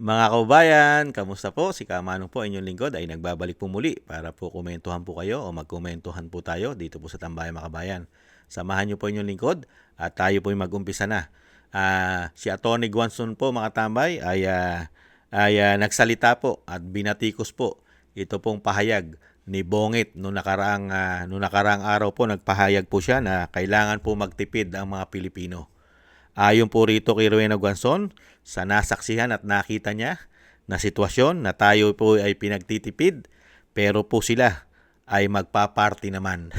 Mga kababayan, kamusta po? Si Kamanong po, inyong lingkod ay nagbabalik po muli para po komentuhan po kayo o magkomentuhan po tayo dito po sa Tambayan mga kabayan. Samahan niyo po inyong lingkod at tayo po mag-umpisa na. Si Atty. Guanzon po mga tambay ay nagsalita po at binatikos po ito pong pahayag ni Bongit noong nakaraang araw po nagpahayag po siya na kailangan po magtipid ang mga Pilipino. Ayon po rito kay Rowena Guanzon, sa nasaksihan at nakita niya na sitwasyon na tayo po ay pinagtitipid, pero po sila ay magpa-party naman.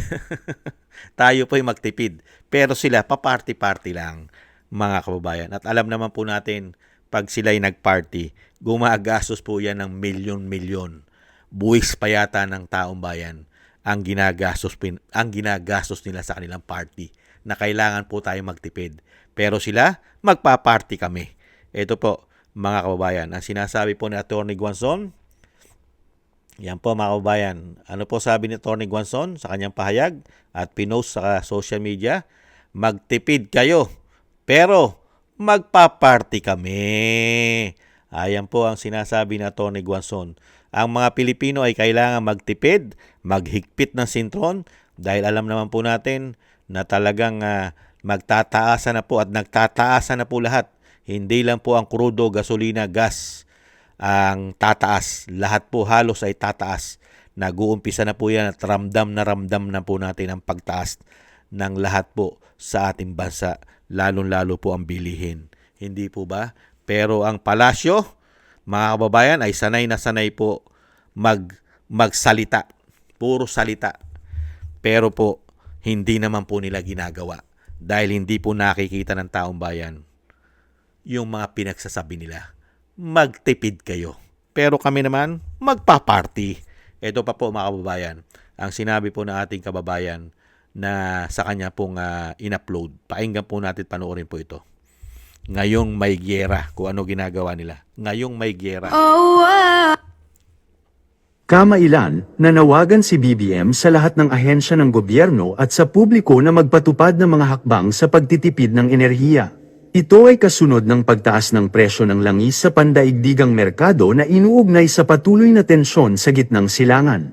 Tayo po ay magtipid, pero sila pa-party-party lang, mga kababayan. At alam naman po natin, pag sila ay nag-party, gumagastos po yan ng milyon-milyon. Buwis pa yata ng taong bayan ang ginagastos nila sa kanilang party na kailangan po tayo magtipid. Pero sila, magpa-party kami. Ito po, mga kababayan, ang sinasabi po ni Atty. Guanzon, yan po mga kababayan, ano po sabi ni Atty. Guanzon sa kanyang pahayag at pinost sa social media, magtipid kayo, pero magpa-party kami. Ayan po ang sinasabi ni Atty. Guanzon. Ang mga Pilipino ay kailangan magtipid, maghigpit ng sintron, dahil alam naman po natin na talagang magtataasan na po at nagtataasan na po lahat. Hindi lang po ang krudo, gasolina, gas ang tataas. Lahat po halos ay tataas. Nag-uumpisa na po yan at ramdam na po natin ang pagtaas ng lahat po sa ating bansa. Lalong-lalo po ang bilihin. Hindi po ba? Pero ang palasyo, mga kababayan, ay sanay na sanay po magsalita. Puro salita. Pero po, hindi naman po nila ginagawa. Dahil hindi po nakikita ng taong bayan yung mga pinagsasabi nila. Magtipid kayo. Pero kami naman, magpa-party. Ito pa po mga kababayan, ang sinabi po ng ating kababayan na sa kanya pong in-upload. Painggan po natin, panoorin po ito. Ngayong may gyera, kung ano ginagawa nila. Ngayong may gyera. Kamailan, nanawagan si BBM sa lahat ng ahensya ng gobyerno at sa publiko na magpatupad ng mga hakbang sa pagtitipid ng enerhiya. Ito ay kasunod ng pagtaas ng presyo ng langis sa pandaigdigang merkado na inuugnay sa patuloy na tensyon sa gitnang silangan.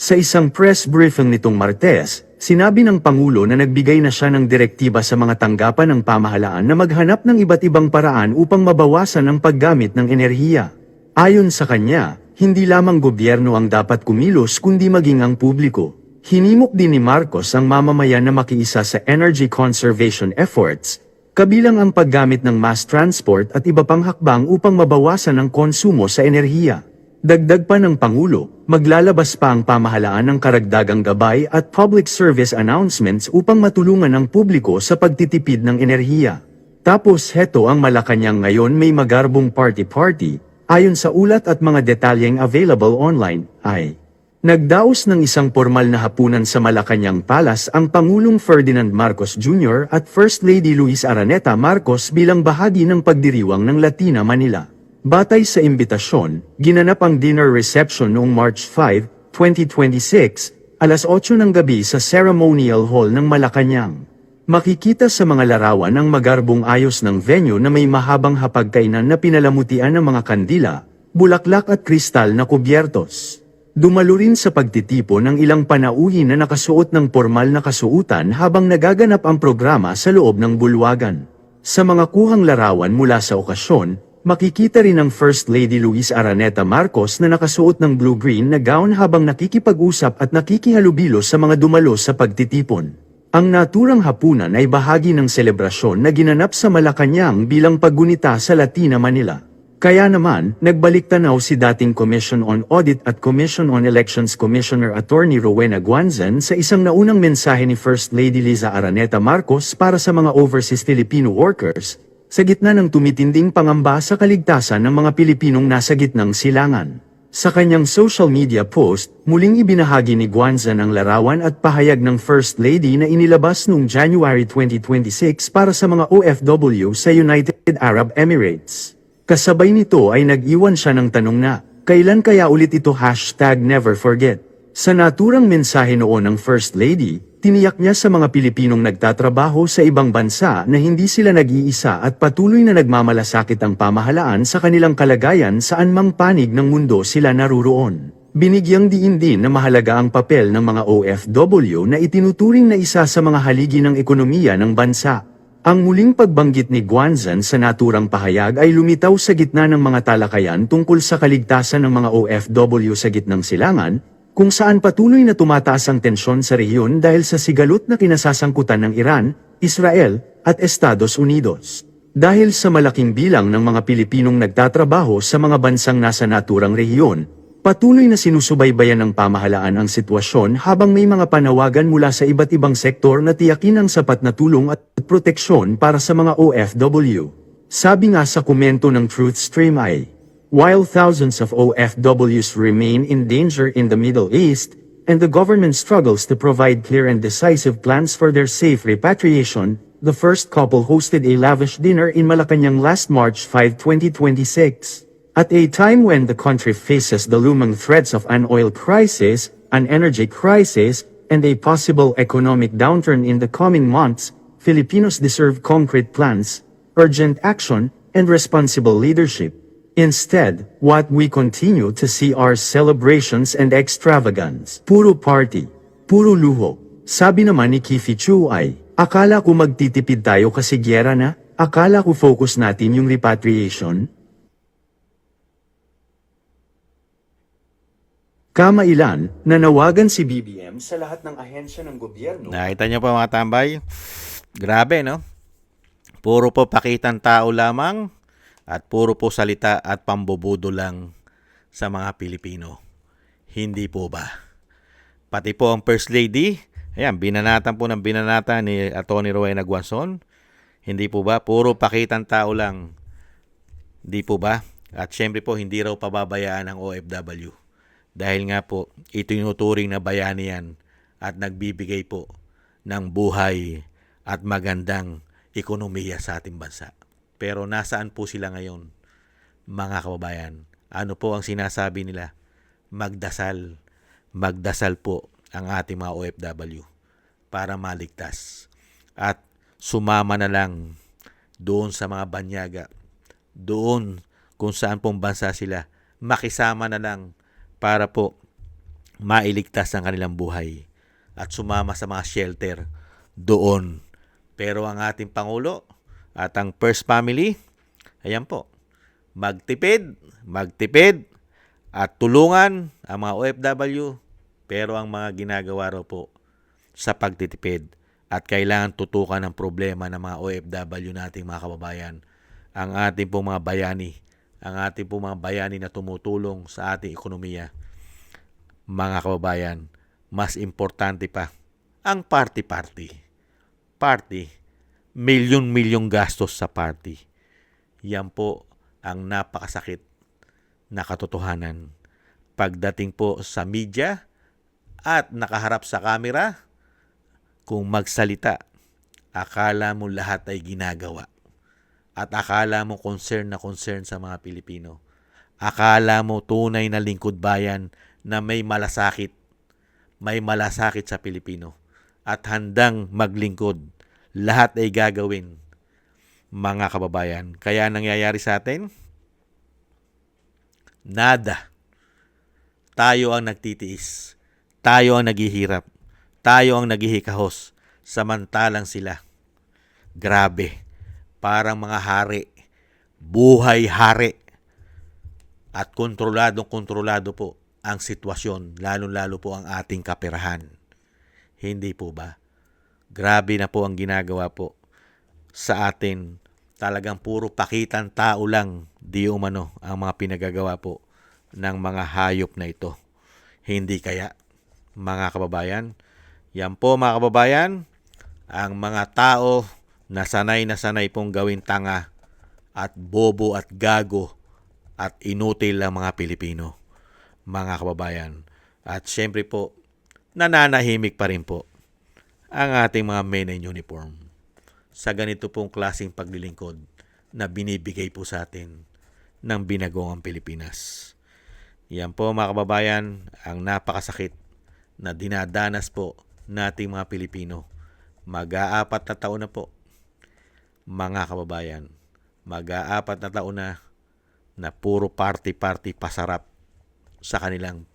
Sa isang press briefing nitong Martes, sinabi ng Pangulo na nagbigay na siya ng direktiba sa mga tanggapan ng pamahalaan na maghanap ng iba't ibang paraan upang mabawasan ang paggamit ng enerhiya. Ayon sa kanya, hindi lamang gobyerno ang dapat kumilos kundi maging ang publiko. Hinimok din ni Marcos ang mamamayan na makiisa sa energy conservation efforts, kabilang ang paggamit ng mass transport at iba pang hakbang upang mabawasan ang konsumo sa enerhiya. Dagdag pa ng Pangulo, maglalabas pa ang pamahalaan ng karagdagang gabay at public service announcements upang matulungan ang publiko sa pagtitipid ng enerhiya. Tapos heto ang Malacanang ngayon may magarbong party-party, ayon sa ulat at mga detalyeng available online, ay nagdaos ng isang formal na hapunan sa Malacanang Palace ang Pangulong Ferdinand Marcos Jr. at First Lady Luis Araneta Marcos bilang bahagi ng pagdiriwang ng Latina Manila. Batay sa imbitasyon, ginanap ang dinner reception noong March 5, 2026, alas 8 ng gabi sa Ceremonial Hall ng Malacanang. Makikita sa mga larawan ang magarbong ayos ng venue na may mahabang hapagkainan na pinalamutian ng mga kandila, bulaklak at kristal na kubyertos. Dumalo rin sa pagtitipon ng ilang panauhin na nakasuot ng pormal na kasuutan habang nagaganap ang programa sa loob ng bulwagan. Sa mga kuhang larawan mula sa okasyon, makikita rin ang First Lady Luis Araneta Marcos na nakasuot ng blue-green na gown habang nakikipag-usap at nakikihalubilo sa mga dumalo sa pagtitipon. Ang naturang hapunan ay bahagi ng selebrasyon na ginanap sa Malacanang bilang paggunita sa Latina Manila. Kaya naman, nagbalik tanaw si dating Commission on Audit at Commission on Elections Commissioner Atty. Rowena Guanzon sa isang naunang mensahe ni First Lady Liza Araneta Marcos para sa mga overseas Filipino workers, sa gitna ng tumitinding pangamba sa kaligtasan ng mga Pilipinong nasa gitnang silangan. Sa kanyang social media post, muling ibinahagi ni Guanzon ang larawan at pahayag ng First Lady na inilabas noong January 2026 para sa mga OFW sa United Arab Emirates. Kasabay nito ay nag-iwan siya ng tanong na, kailan kaya ulit ito #neverforget? Sa naturang mensahe noon ng First Lady, tiniyak niya sa mga Pilipinong nagtatrabaho sa ibang bansa na hindi sila nag-iisa at patuloy na nagmamalasakit ang pamahalaan sa kanilang kalagayan saan mang panig ng mundo sila naruroon. Binigyang diin din na mahalaga ang papel ng mga OFW na itinuturing na isa sa mga haligi ng ekonomiya ng bansa. Ang muling pagbanggit ni Guanzan sa naturang pahayag ay lumitaw sa gitna ng mga talakayan tungkol sa kaligtasan ng mga OFW sa gitnang silangan, kung saan patuloy na tumataas ang tensyon sa rehiyon dahil sa sigalot na kinasasangkutan ng Iran, Israel, at Estados Unidos. Dahil sa malaking bilang ng mga Pilipinong nagtatrabaho sa mga bansang nasa naturang rehiyon, patuloy na sinusubaybayan ng pamahalaan ang sitwasyon habang may mga panawagan mula sa iba't ibang sektor na tiyakin ang sapat na tulong at proteksyon para sa mga OFW. Sabi nga sa komento ng Truthstream ay, while thousands of OFWs remain in danger in the Middle East, and the government struggles to provide clear and decisive plans for their safe repatriation, the first couple hosted a lavish dinner in Malacanang last March 5, 2026. At a time when the country faces the looming threats of an oil crisis, an energy crisis, and a possible economic downturn in the coming months, Filipinos deserve concrete plans, urgent action, and responsible leadership. Instead, what we continue to see are celebrations and extravagance. Puro party, puro luho. Sabi naman ni Kifi Chu ay, akala ko magtitipid tayo kasi gyera na, akala ko focus natin yung repatriation. Kamailan, nanawagan si BBM sa lahat ng ahensya ng gobyerno. Nakita niyo pa mga tambay? Grabe, no? Puro po pakitang tao lamang at puro po salita at pambobodo lang sa mga Pilipino. Hindi po ba? Pati po ang First Lady, ayan, binanatan po ng binanata ni Atty. Rowena Guanzon. Hindi po ba? Puro pakitang tao lang. Hindi po ba? At syempre po, hindi raw pababayaan ang OFW. Dahil nga po, ito yung turing na bayani yan at nagbibigay po ng buhay at magandang ekonomiya sa ating bansa. Pero nasaan po sila ngayon, mga kababayan? Ano po ang sinasabi nila? Magdasal. Magdasal po ang ating mga OFW para maligtas. At sumama na lang doon sa mga banyaga. Doon kung saan pong bansa sila. Makisama na lang para po mailigtas ang kanilang buhay. At sumama sa mga shelter doon. Pero ang ating Pangulo at ang First Family, ayan po, magtipid at tulungan ang mga OFW, pero ang mga ginagawa raw po sa pagtitipid at kailangan tutukan ang problema ng mga OFW nating mga kababayan, ang ating pong mga bayani na tumutulong sa ating ekonomiya. Mga kababayan, mas importante pa ang party. Milyon-milyong gastos sa party. Yan po ang napakasakit na katotohanan. Pagdating po sa media at nakaharap sa kamera, kung magsalita, akala mo lahat ay ginagawa. At akala mo concern sa mga Pilipino. Akala mo tunay na lingkod bayan na may malasakit sa Pilipino. At handang maglingkod. Lahat ay gagawin, mga kababayan. Kaya nangyayari sa atin, nada. Tayo ang nagtitiis. Tayo ang naghihirap. Tayo ang naghihikahos. Samantalang sila, grabe, parang mga hari. Buhay hari. At kontrolado po ang sitwasyon, lalo po ang ating kaperahan. Hindi po ba? Grabe na po ang ginagawa po sa atin. Talagang puro pakitang tao lang, di umano, ang mga pinagagawa po ng mga hayop na ito. Hindi kaya, mga kababayan? Yan po mga kababayan, ang mga tao na sanay pong gawin tanga at bobo at gago at inutil ang mga Pilipino, mga kababayan. At syempre po, nananahimik pa rin po ang ating mga men in uniform sa ganito pong klaseng paglilingkod na binibigay po sa atin ng Binagoong Pilipinas. Yan po mga kababayan, ang napakasakit na dinadanas po nating mga Pilipino. Mag-aapat na taon na po, mga kababayan. Mag-aapat na taon na puro party-party pasarap sa kanilang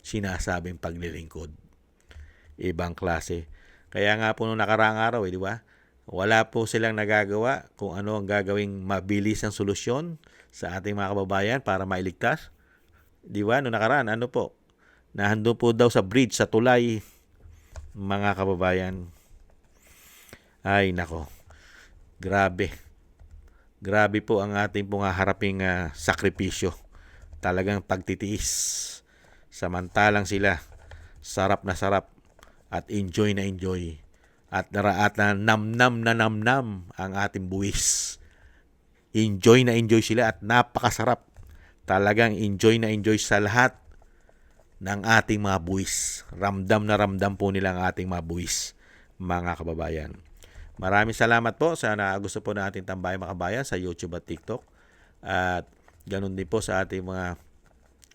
sinasabing paglilingkod. Ibang klase. Kaya nga po nung nakaraang araw, di ba? Wala po silang nagagawa kung ano ang gagawing mabilis ang solusyon sa ating mga kababayan para mailigtas. Di ba? Nung nakaraan, ano po? Nahandun po daw sa bridge, sa tulay, mga kababayan. Ay, nako. Grabe. Grabe po ang ating pong haraping sakripisyo. Talagang pagtitiis. Samantalang sila, sarap na sarap at enjoy na enjoy. At na namnam ang ating buwis. Enjoy na enjoy sila at napakasarap. Talagang enjoy na enjoy sa lahat ng ating mga buwis. Ramdam na ramdam po nila ang ating mga buwis, mga kababayan. Maraming salamat po sa gusto po natin Tambayang Makabayan sa YouTube at TikTok. At ganun din po sa ating mga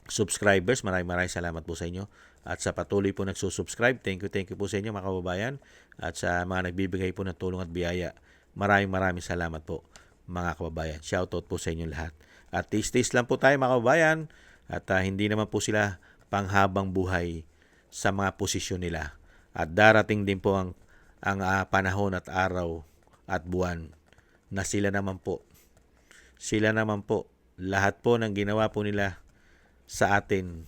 subscribers. Maraming salamat po sa inyo. At sa patuloy po nagsusubscribe, thank you po sa inyo mga kababayan. At sa mga nagbibigay po ng tulong at biyaya, maraming salamat po mga kababayan. Shoutout po sa inyo lahat. At tis lang po tayo mga kababayan. At hindi naman po sila panghabang buhay sa mga posisyon nila. At darating din po ang panahon at araw at buwan na sila naman po, lahat po ng ginawa po nila sa atin,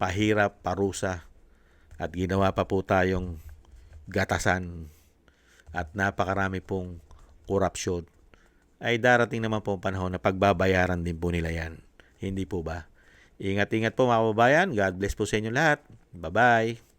pahirap, parusa, at ginawa pa po tayong gatasan at napakarami pong korupsyon, ay darating naman po ang panahon na pagbabayaran din po nila yan. Hindi po ba? Ingat-ingat po mga kababayan. God bless po sa inyo lahat. Bye-bye.